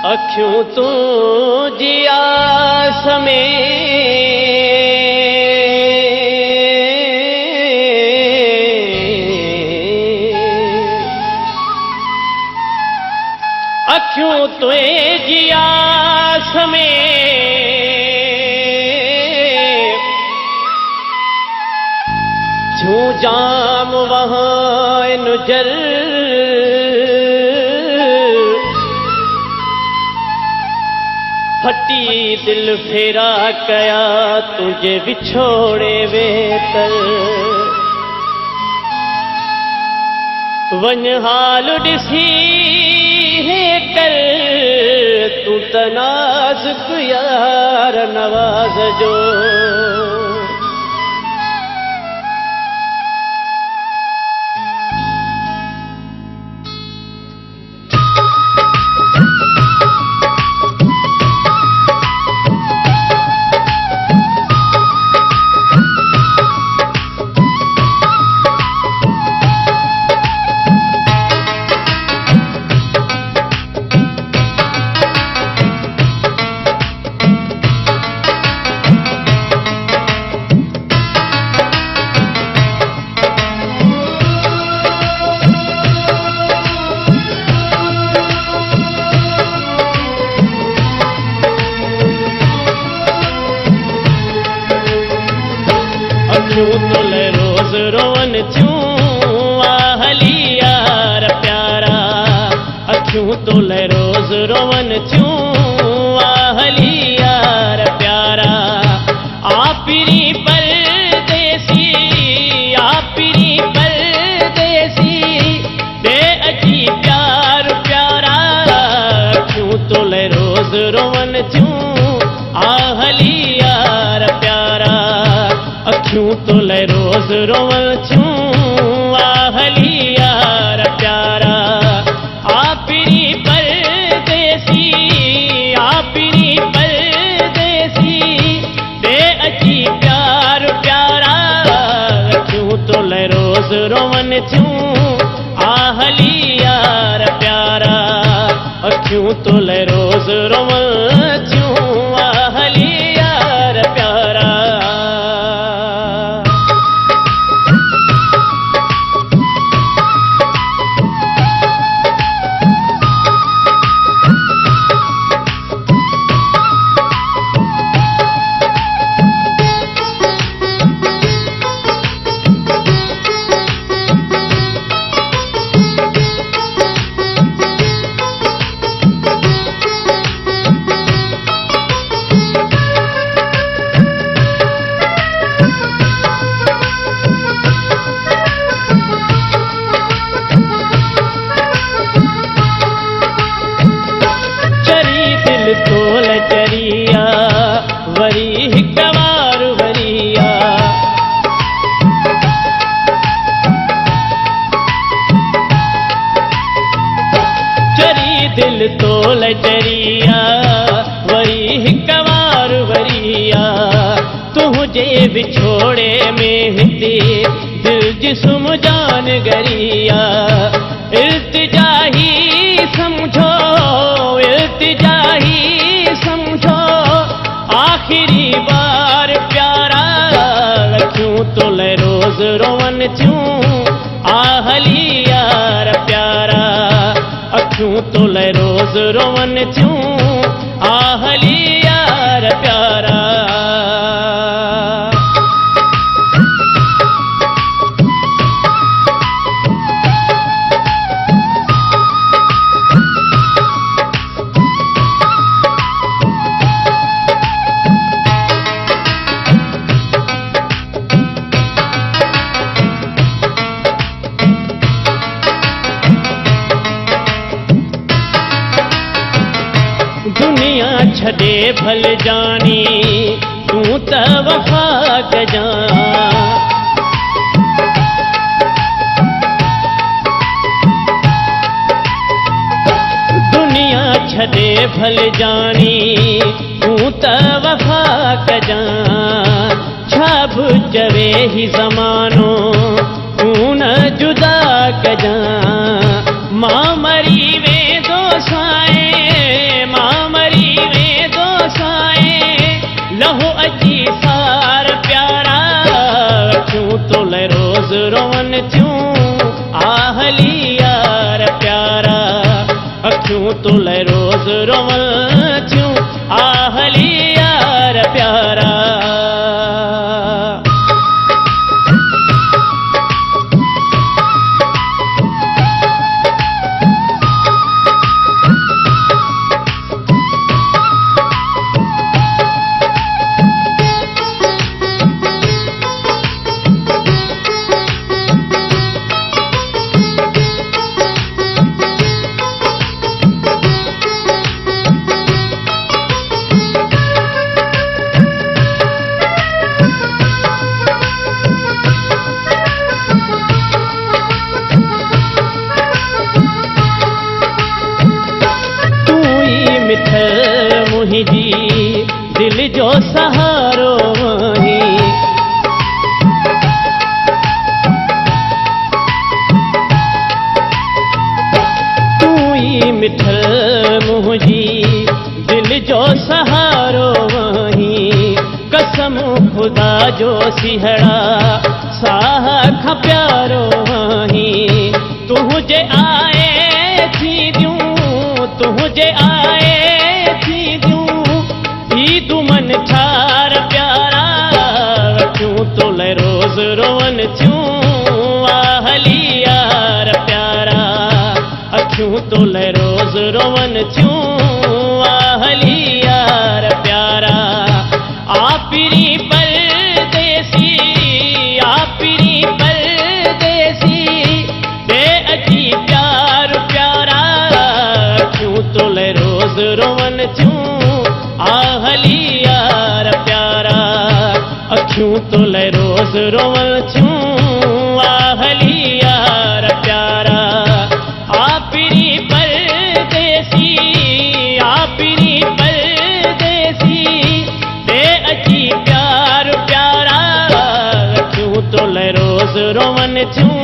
अखियों तो जिया समे अखियों तो जिया समे छू जाम वहाँ नुजर फटी दिल फेरा कया तुझे बिछोड़े वेतर वन हाल ॾिसी है कर तू तनाज़ुक यार नवाज़ जो तुले रोज रोवन छूं आहली यार प्यारा अखियों तुले रोज रोवन छूं आहली यार प्यारा आपरी परदेसी दे अजी प्यार प्यारा अखियों तुले रोज रोवन छूं आहली यार प्यारा अखियों तुले रोज रोवन छूं आहली यार प्यारा आपरी परदेसी दे अजी प्यार प्यारा अखियों तुले रोज रोवन छूं आहली यार प्यारा अखियों तुले रोज रोवन छूं आहली यार प्यारा तोल चरिया वरी हिक बार वरिया चरी दिल तोल चरिया वरी हिक बार वरिया तुझे बिछोड़े में हिते दिल जिस्म जान गरिया इल्तिजा ही समझो आखिरी बार प्यारा अखियों तुले रोज रोवन छूं आहली यार प्यारा अखियों तुले रोज रोवन छूं आहली यार प्यारा दुनिया छड़े भल जानी तू त वफा क जान छॾे भल जानी तूं त वफ़ा कजां छा बि चवे ही ज़मानो तूं न जुदा कजां मां मरी वेंदो साईं मां मरी वेंदो साईं लहो अची सार प्यारा अखियूं तोले रोज़ रोवन थियूं आहली यार प्यारा अखियूं तोले रोज़ रोवन थियूं आहली यार प्यारा मुंहिंजी दिल जो सहारो वहीं तू ही मिठल मुंहिंजी दिल जो सहारो वहीं कसम खुदा जो सिहड़ा साह खां प्यारो वहीं तुंहिंजे आए थी ॾियूं तुंहिंजे आए मन ठार प्यारा अखियूं तोले रोज़ रोवन थियूं आहली यार प्यारा अखियूं तोले रोज़ रोवन थियूं आहली यार प्यारा आपिरी परदेसी आपिरी परदेसी बे अची प्यार प्यारा अखियूं तोले रोज़ रोवन थियूं आहली यार प्यारा अखियूं तोले रोज़ रोवन थियूं आहली यार प्यारा आपिरी परदेसी बे अची प्यार प्यारा अखियूं तोले रोज़ रोवन थियूं